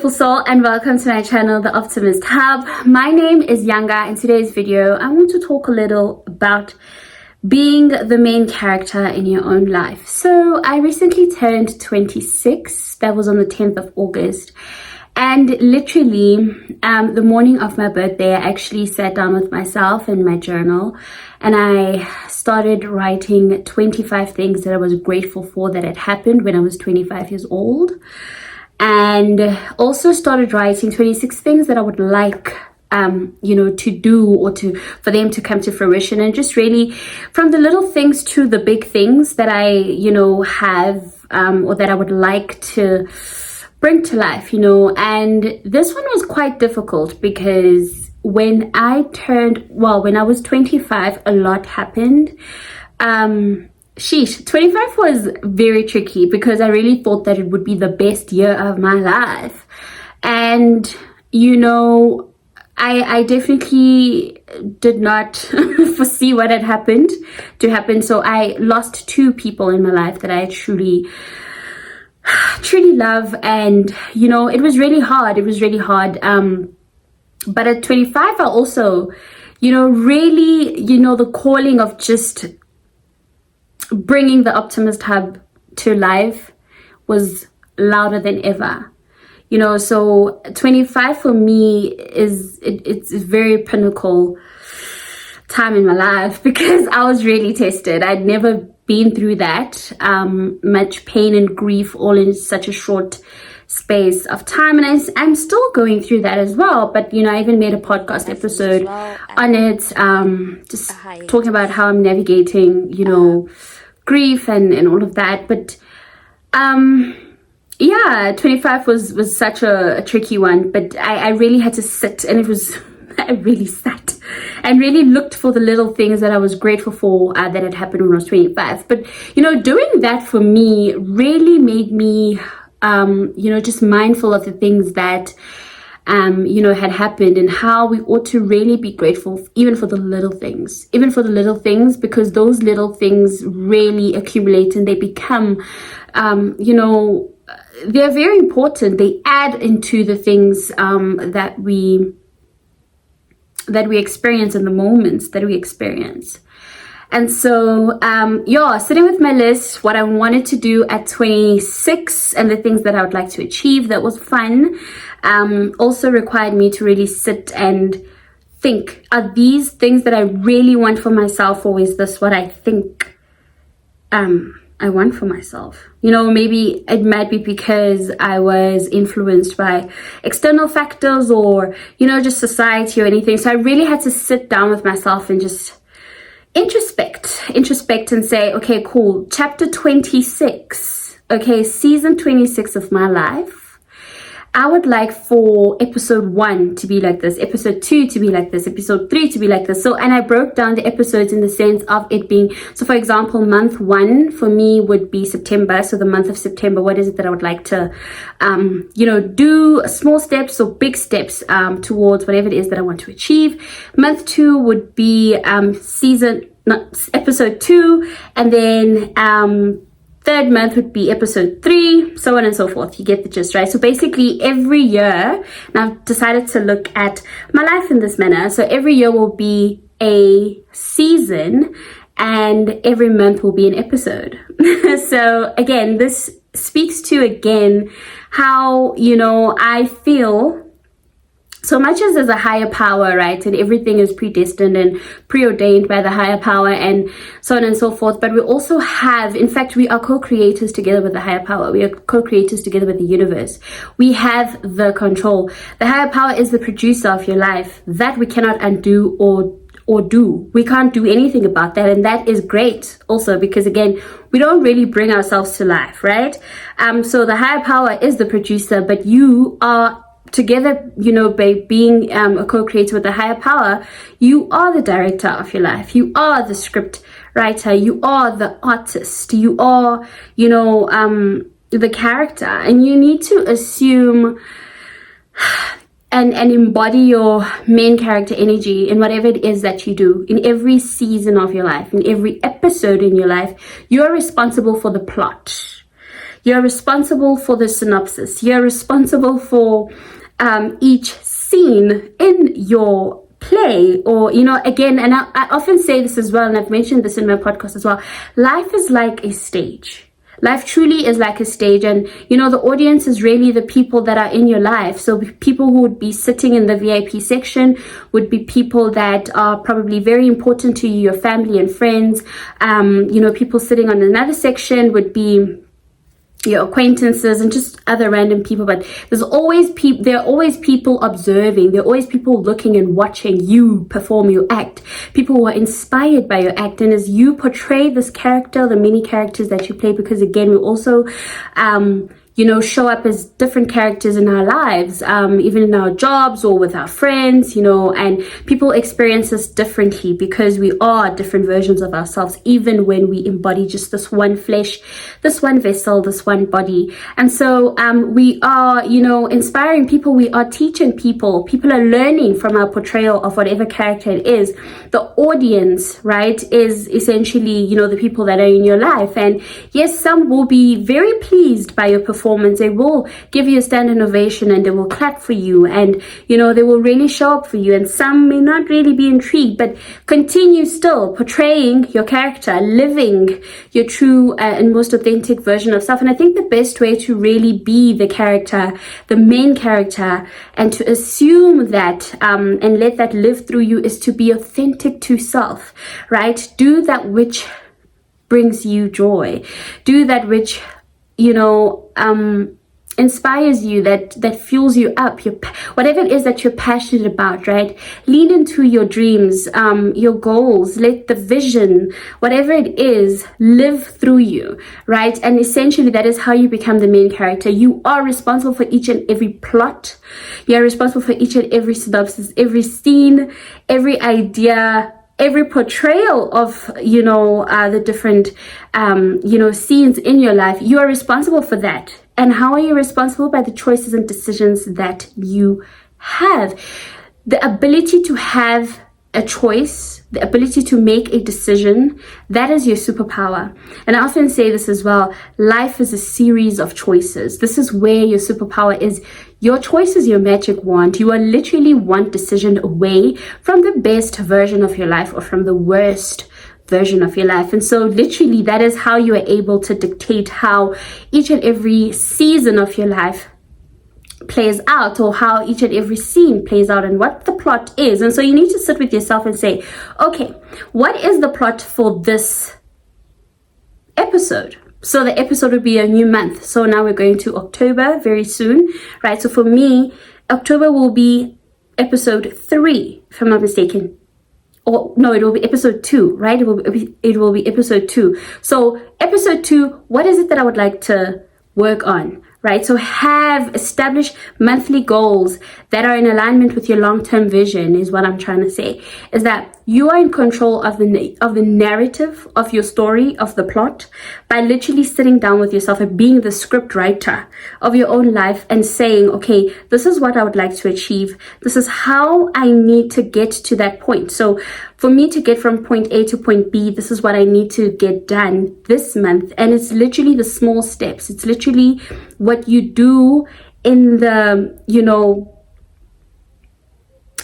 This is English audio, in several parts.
beautiful soul, and welcome to my channel, The Optimist Hub. My name is Yanga. In today's video I want to talk a little about being the main character in your own life. So I recently turned 26. That was on the 10th of August, and literally the morning of my birthday I actually sat down with myself in my journal and I started writing 25 things that I was grateful for that had happened when I was 25 years old, and also started writing 26 things that I would like to do or for them to come to fruition, and just really from the little things to the big things that I have or that I would like to bring to life. And this one was quite difficult because when I was 25, a lot happened. 25 was very tricky because I really thought that it would be the best year of my life. And, I definitely did not foresee what had happened to happen. So I lost two people in my life that I truly love. And, it was really hard. But at 25, I also, really, the calling of just bringing the Optimist Hub to life was louder than ever. So 25 for me it's a very pinnacle time in my life because I was really tested. I'd never been through that much pain and grief all in such a short space of time, and I'm still going through that as well. But I even made a podcast episode on it, just talking about how I'm navigating grief and all of that. But 25 was such a tricky one, but I really had to sit, and I really sat and really looked for the little things that I was grateful for that had happened when I was 25. But doing that for me really made me just mindful of the things that had happened, and how we ought to really be grateful even for the little things, because those little things really accumulate and they become they're very important. They add into the things that we experience in the moments that we experience. And so sitting with my list, what I wanted to do at 26 and the things that I would like to achieve, that was fun, also required me to really sit and think, are these things that I really want for myself, or is this what I think I want for myself? Maybe it might be because I was influenced by external factors or just society or anything. So I really had to sit down with myself and just introspect and say, okay, cool, chapter 26, season 26 of my life, I would like for episode 1 to be like this, episode 2 to be like this, episode 3 to be like this. So, and I broke down the episodes in the sense of it being, so for example, month 1 for me would be September. So the month of September, what is it that I would like to, do small steps or big steps towards whatever it is that I want to achieve. Month 2 would be episode 2, and then third month would be episode 3, so on and so forth. You get the gist, right? So basically every year, and I've decided to look at my life in this manner. So every year will be a season and every month will be an episode. So again, this speaks to how, I feel so much as there's a higher power, right? And everything is predestined and preordained by the higher power and so on and so forth. But we also have, in fact, we are co-creators together with the higher power. We are co-creators together with the universe. We have the control. The higher power is the producer of your life. That we cannot undo or do. We can't do anything about that. And that is great also because, again, we don't really bring ourselves to life, right? So the higher power is the producer, but you are together, by being a co-creator with a higher power, you are the director of your life. You are the script writer. You are the artist. You are, the character. And you need to assume and embody your main character energy in whatever it is that you do. In every season of your life, in every episode in your life, you are responsible for the plot. You're responsible for the synopsis. You're responsible for each scene in your play, or again, and I often say this as well, and I've mentioned this in my podcast as well. Life is like a stage. Life truly is like a stage, and the audience is really the people that are in your life. So people who would be sitting in the VIP section would be people that are probably very important to you, your family and friends. People sitting on another section would be your acquaintances and just other random people. But there are always people observing. There are always people looking and watching you perform your act, people who are inspired by your act. And as you portray this character, the many characters that you play, because again, we also show up as different characters in our lives, even in our jobs or with our friends, and people experience us differently because we are different versions of ourselves, even when we embody just this one flesh, this one vessel, this one body. And so we are, inspiring people, we are teaching people are learning from our portrayal of whatever character it is. The audience, right, is essentially, the people that are in your life. And yes, some will be very pleased by your performance. They will give you a standing ovation and they will clap for you, and they will really show up for you. And some may not really be intrigued, but continue still portraying your character, living your true and most authentic version of self. And I think the best way to really be the character, the main character, and to assume that and let that live through you is to be authentic to self, right? Do that which brings you joy. Do that which inspires you, that fuels you up, whatever it is that you're passionate about, right? Lean into your dreams, your goals. Let the vision, whatever it is, live through you, right? And essentially that is how you become the main character. You are responsible for each and every plot. You are responsible for each and every synopsis, every scene, every idea, every portrayal of the different scenes in your life. You are responsible for that. And how are you responsible? By the choices and decisions that you have. The ability to have a choice, the ability to make a decision, that is your superpower. And I often say this as well, life is a series of choices. This is where your superpower is. Your choice is your magic wand. You are literally one decision away from the best version of your life or from the worst version of your life. And so literally that is how you are able to dictate how each and every season of your life plays out, or how each and every scene plays out, and what the plot is. And so you need to sit with yourself and say, okay, what is the plot for this episode? So the episode would be a new month. So now we're going to October very soon, right? So for me, October will be episode 3, if I'm not mistaken. Or no, it will be episode 2, right? It will be episode 2. So episode 2, what is it that I would like to work on, right? So have established monthly goals that are in alignment with your long-term vision, is what I'm trying to say. Is that you are in control of the narrative of your story, of the plot, by literally sitting down with yourself and being the script writer of your own life and saying, okay, this is what I would like to achieve. This is how I need to get to that point. So for me to get from point A to point B, this is what I need to get done this month. And it's literally the small steps. It's literally what you do in the,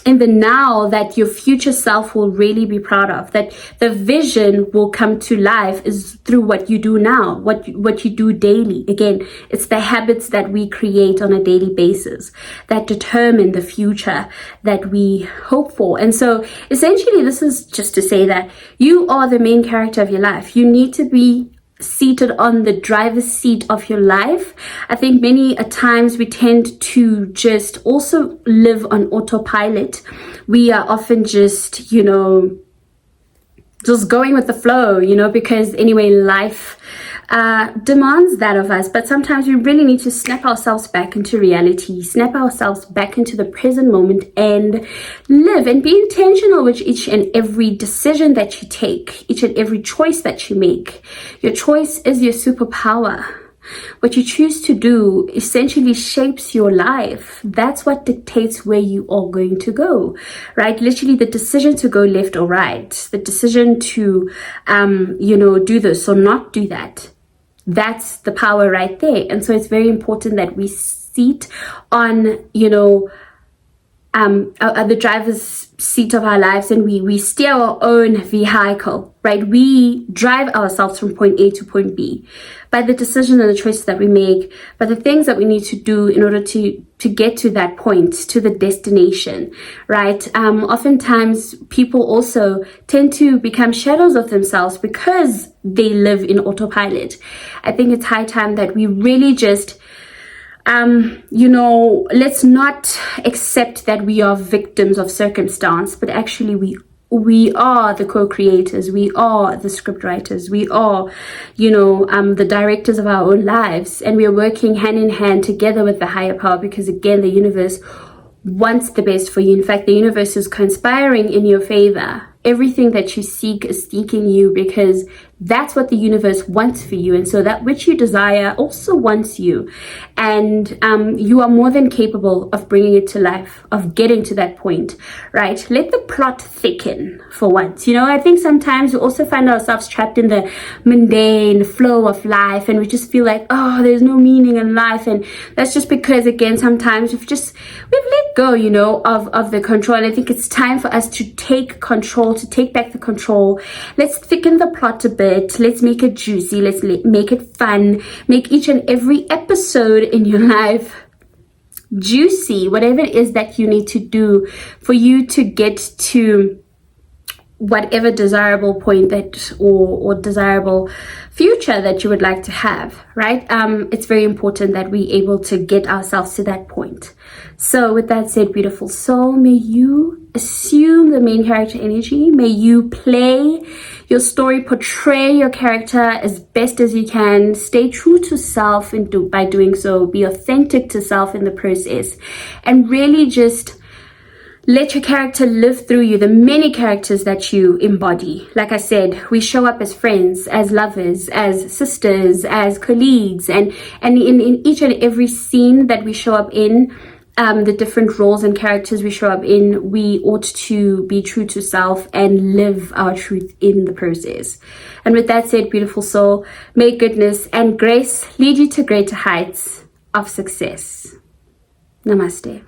in the now, that your future self will really be proud of, that the vision will come to life is through what you do now, what you do daily. Again, it's the habits that we create on a daily basis that determine the future that we hope for. And so essentially this is just to say that you are the main character of your life. You need to be seated on the driver's seat of your life. I think many a times we tend to just also live on autopilot. We are often just, just going with the flow, because anyway, life demands that of us. But sometimes we really need to snap ourselves back into reality, snap ourselves back into the present moment and live and be intentional with each and every decision that you take, each and every choice that you make. Your choice is your superpower. What you choose to do essentially shapes your life. That's what dictates where you are going to go, right? Literally the decision to go left or right, the decision to, do this or not do that. that's the power right there. And so it's very important that we sit on, you know, the driver's seat of our lives, and we steer our own vehicle, right? We drive ourselves from point A to point B by the decisions and the choices that we make, by the things that we need to do in order to get to that point, to the destination, right? Oftentimes people also tend to become shadows of themselves because they live in autopilot. I think it's high time that we really just you know, let's not accept that we are victims of circumstance, but actually we are the co-creators, we are the script writers, we are, you know, the directors of our own lives, and we are working hand in hand together with the higher power, because again, the universe wants the best for you. In fact, the universe is conspiring in your favor. Everything that you seek is seeking you, because that's what the universe wants for you. And so that which you desire also wants you. And you are more than capable of bringing it to life, of getting to that point, right? Let the plot thicken for once. You know, I think sometimes we also find ourselves trapped in the mundane flow of life, and we just feel like, oh, there's no meaning in life. And that's just because, again, sometimes we've let go, you know, of the control. And I think it's time for us to take control, to take back the control. Let's thicken the plot a bit. Let's make it juicy. Let's make it fun. Make each and every episode in your life juicy. Whatever it is that you need to do for you to get to whatever desirable point that or desirable future that you would like to have, right? It's very important that we're able to get ourselves to that point. So with that said, beautiful soul, may you assume the main character energy. May you play your story, portray your character as best as you can. Stay true to self, and by doing so, be authentic to self in the process, and really just let your character live through you, the many characters that you embody. Like I said, we show up as friends, as lovers, as sisters, as colleagues, and in each and every scene that we show up in, the different roles and characters we show up in, we ought to be true to self and live our truth in the process. And with that said, beautiful soul, may goodness and grace lead you to greater heights of success. Namaste.